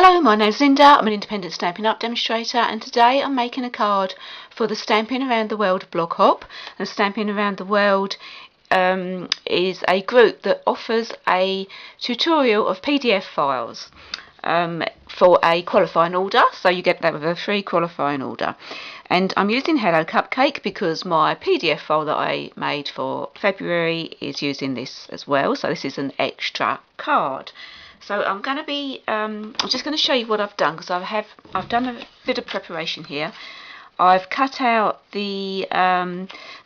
Hello, my name's Linda. I'm an independent Stampin' Up demonstrator, and today I'm making a card for the Stampin' Around the World blog hop. And Stampin' Around the World is a group that offers a tutorial of PDF files for a qualifying order, so you get that with a free qualifying order. And I'm using Hello Cupcake because my PDF file that I made for February is using this as well, so this is an extra card. So I'm going to be, I'm just going to show you what I've done, because I've done a bit of preparation here. I've cut out the,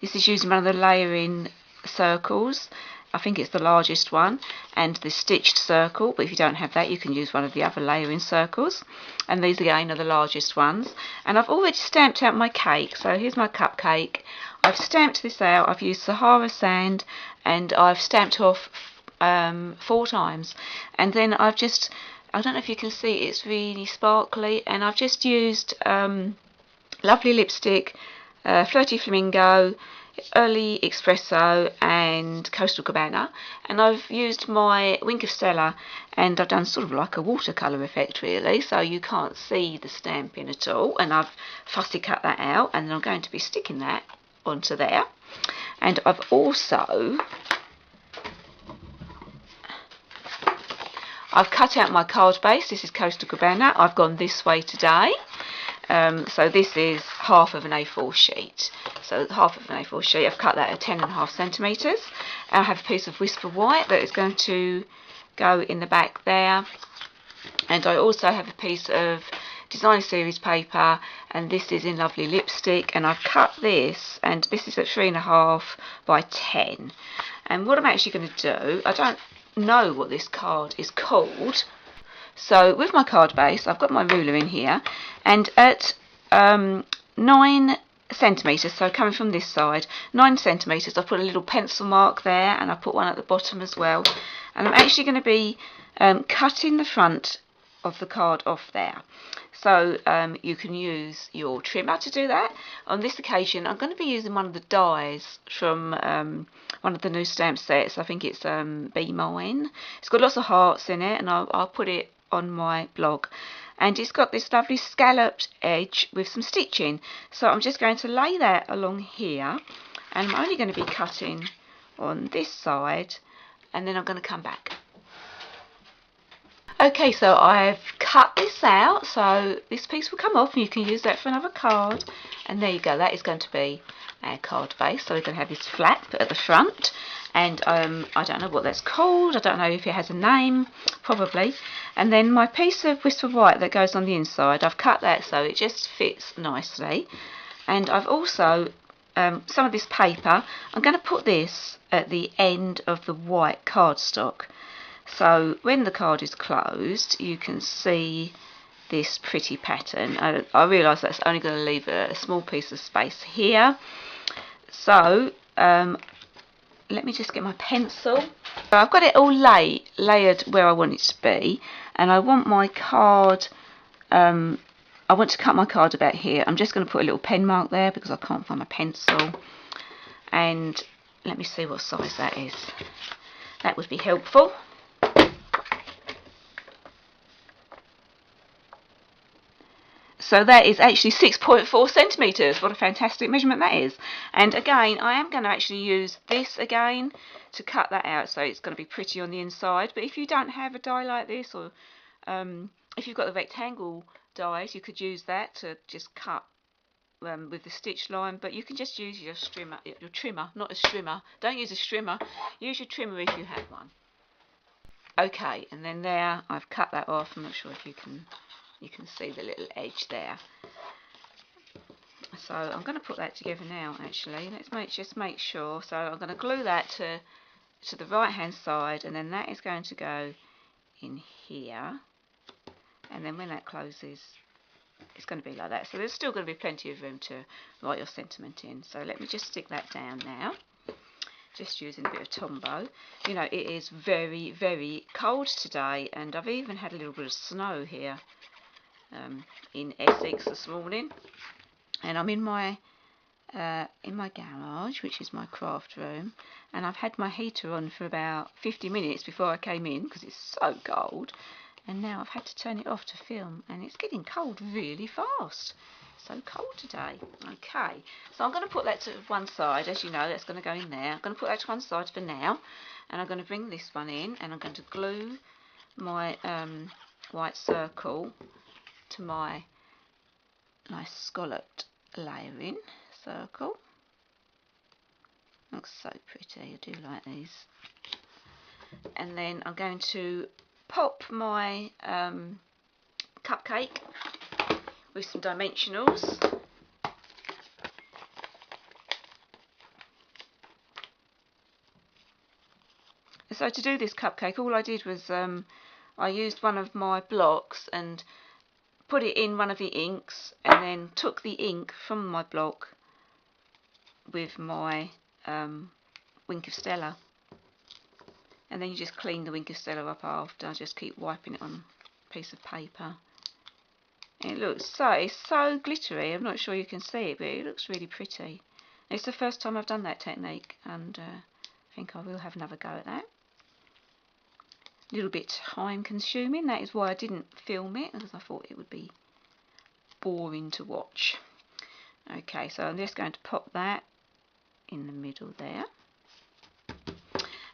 this is using one of the layering circles. I think it's the largest one, and the stitched circle, but if you don't have that you can use one of the other layering circles, and these again are the largest ones. And I've already stamped out my cake, so here's my cupcake. I've stamped this out. I've used Sahara sand, and I've stamped off 4 times, and then I don't know if you can see, it's really sparkly, and I've just used lovely lipstick, Flirty Flamingo, Early Espresso and Coastal Cabana, and I've used my Wink of Stella, and I've done sort of like a watercolour effect really, so you can't see the stamping at all, and I've fussy cut that out, and then I'm going to be sticking that onto there. And I've cut out my card base. This is Coastal Cabana. I've gone this way today. So this is half of an A4 sheet. So half of an A4 sheet, I've cut that at 10.5 centimetres. I have a piece of Whisper White that is going to go in the back there. And I also have a piece of Design Series paper, and this is in lovely lipstick, and I've cut this, and this is at 3.5 by 10. And what I'm actually going to do, I don't know what this card is called, so with my card base I've got my ruler in here, and at 9 centimetres, so coming from this side, 9 centimetres, I've put a little pencil mark there, and I put one at the bottom as well, and I'm actually going to be cutting the front of the card off there. So you can use your trimmer to do that. On this occasion I'm going to be using one of the dies from one of the new stamp sets. I think it's Be Mine. It's got lots of hearts in it, and I'll put it on my blog. And it's got this lovely scalloped edge with some stitching. So I'm just going to lay that along here, and I'm only going to be cutting on this side, and then I'm going to come back. Okay, so I've cut this out, so this piece will come off and you can use that for another card, and there you go, that is going to be our card base. So we're going to have this flap at the front, and I don't know what that's called, I don't know if it has a name, probably. And then my piece of Whisper White that goes on the inside, I've cut that so it just fits nicely. And I've also, some of this paper, I'm going to put this at the end of the white cardstock. So when the card is closed, you can see this pretty pattern. I realise that's only going to leave a small piece of space here. So let me just get my pencil. So I've got it all layered where I want it to be, and I want my card, I want to cut my card about here. I'm just going to put a little pen mark there because I can't find my pencil. And let me see what size that is. That would be helpful. So that is actually 6.4 centimetres. What a fantastic measurement that is. And again, I am going to actually use this again to cut that out, so it's going to be pretty on the inside. But if you don't have a die like this, or if you've got the rectangle dies, you could use that to just cut with the stitch line. But you can just use your trimmer, not a strimmer. Don't use a strimmer. Use your trimmer if you have one. Okay, and then there, I've cut that off. I'm not sure if you can see the little edge there. So I'm going to put that together now actually. Let's just make sure. So I'm going to glue that to the right hand side, and then that is going to go in here, and then when that closes it's going to be like that. So there's still going to be plenty of room to write your sentiment in. So let me just stick that down now, just using a bit of Tombow. You know, it is very, very cold today, and I've even had a little bit of snow here in Essex this morning, and I'm in my garage, which is my craft room, and I've had my heater on for about 50 minutes before I came in because it's so cold. And now I've had to turn it off to film, and it's getting cold really fast. So cold today. Okay, so I'm going to put that to one side. As you know, that's going to go in there. I'm going to put that to one side for now, and I'm going to bring this one in, and I'm going to glue my white circle to my nice scalloped layering circle. Looks so pretty. I do like these. And then I'm going to pop my cupcake with some dimensionals. So to do this cupcake, all I did was I used one of my blocks and put it in one of the inks, and then took the ink from my block with my Wink of Stella. And then you just clean the Wink of Stella up after. I just keep wiping it on a piece of paper. And it looks it's so glittery. I'm not sure you can see it, but it looks really pretty. It's the first time I've done that technique, and I think I will have another go at that. A little bit time consuming. That is why I didn't film it, because I thought it would be boring to watch. Okay, so I'm just going to pop that in the middle there.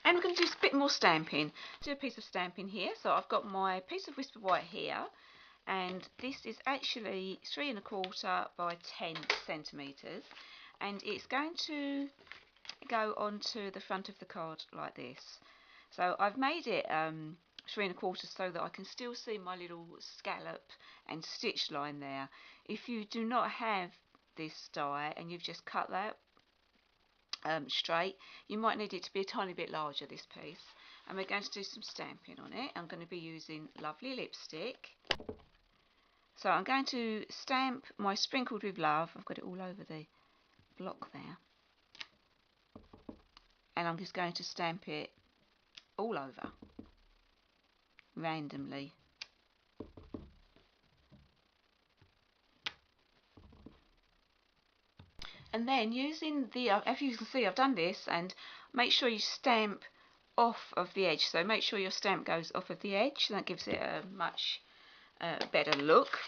And we're going to do a bit more stamping. Do a piece of stamping here. So I've got my piece of whisper white here, and this is actually 3 1/4 by 10 centimetres, and it's going to go onto the front of the card like this. So I've made it 3 1/4 so that I can still see my little scallop and stitch line there. If you do not have this die and you've just cut that straight, you might need it to be a tiny bit larger, this piece. And we're going to do some stamping on it. I'm going to be using Lovely Lipstick. So I'm going to stamp my Sprinkled with Love. I've got it all over the block there. And I'm just going to stamp it all over, randomly. And then using the, as you can see, I've done this, and make sure you stamp off of the edge. So make sure your stamp goes off of the edge, and that gives it a much better look.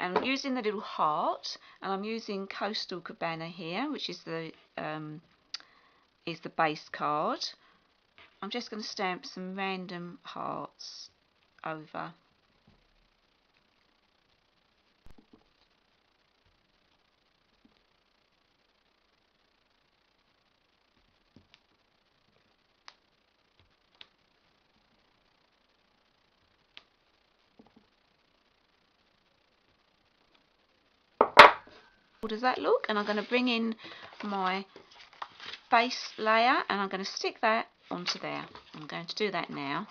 And I'm using the little heart, and I'm using Coastal Cabana here, which is the base card. I'm just going to stamp some random hearts over. How does that look? And I'm going to bring in my base layer, and I'm going to stick that onto there. I'm going to do that now.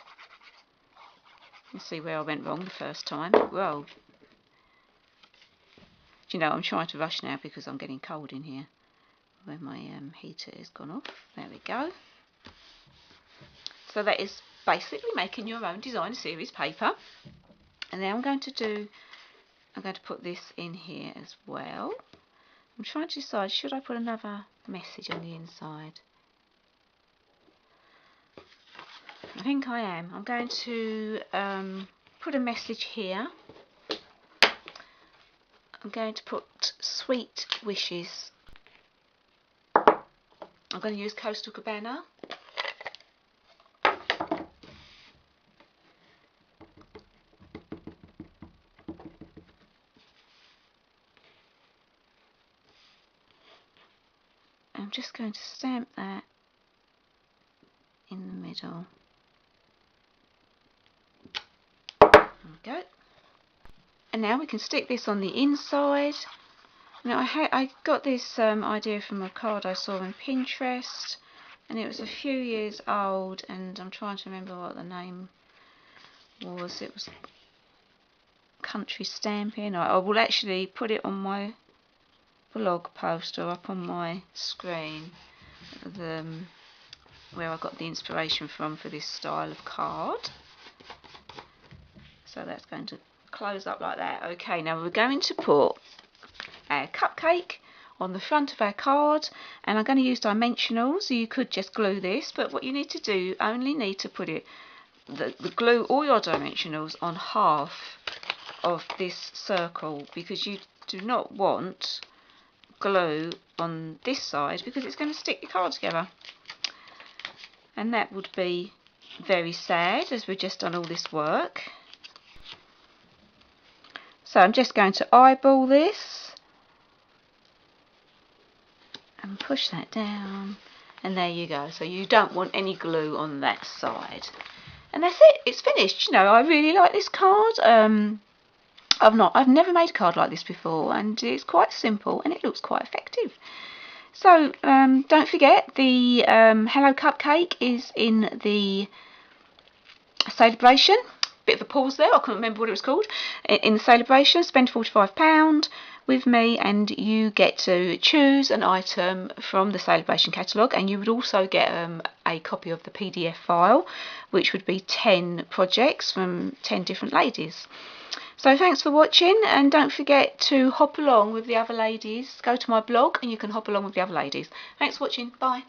You see where I went wrong the first time. Whoa. Do you know, I'm trying to rush now because I'm getting cold in here. Where my heater has gone off. There we go. So that is basically making your own design series paper. And then I'm going to put this in here as well. I'm trying to decide, should I put another message on the inside? I think I am. I'm going to put a message here. I'm going to put Sweet Wishes. I'm going to use Coastal Cabana. I'm just going to stamp that in the middle. There we go. And now we can stick this on the inside. Now I got this idea from a card I saw on Pinterest, and it was a few years old, and I'm trying to remember what the name was. It was Country Stamping. I will actually put it on my blog post or up on my screen, where I got the inspiration from for this style of card. So that's going to close up like that. Okay, now we're going to put our cupcake on the front of our card, and I'm going to use dimensionals. You could just glue this, but what you need to do, you only need to put it the glue all your dimensionals on half of this circle, because you do not want glue on this side because it's going to stick your card together, and that would be very sad as we've just done all this work. So I'm just going to eyeball this and push that down, and there you go. So you don't want any glue on that side, and that's it, it's finished. You know, I really like this card. I've never made a card like this before, and it's quite simple and it looks quite effective. So don't forget, the Hello Cupcake is in the celebration. Bit of a pause there, I couldn't remember what it was called. In the celebration, spend £45 with me and you get to choose an item from the celebration catalogue, and you would also get a copy of the PDF file, which would be 10 projects from 10 different ladies. So thanks for watching, and don't forget to hop along with the other ladies. Go to my blog and you can hop along with the other ladies. Thanks for watching, bye.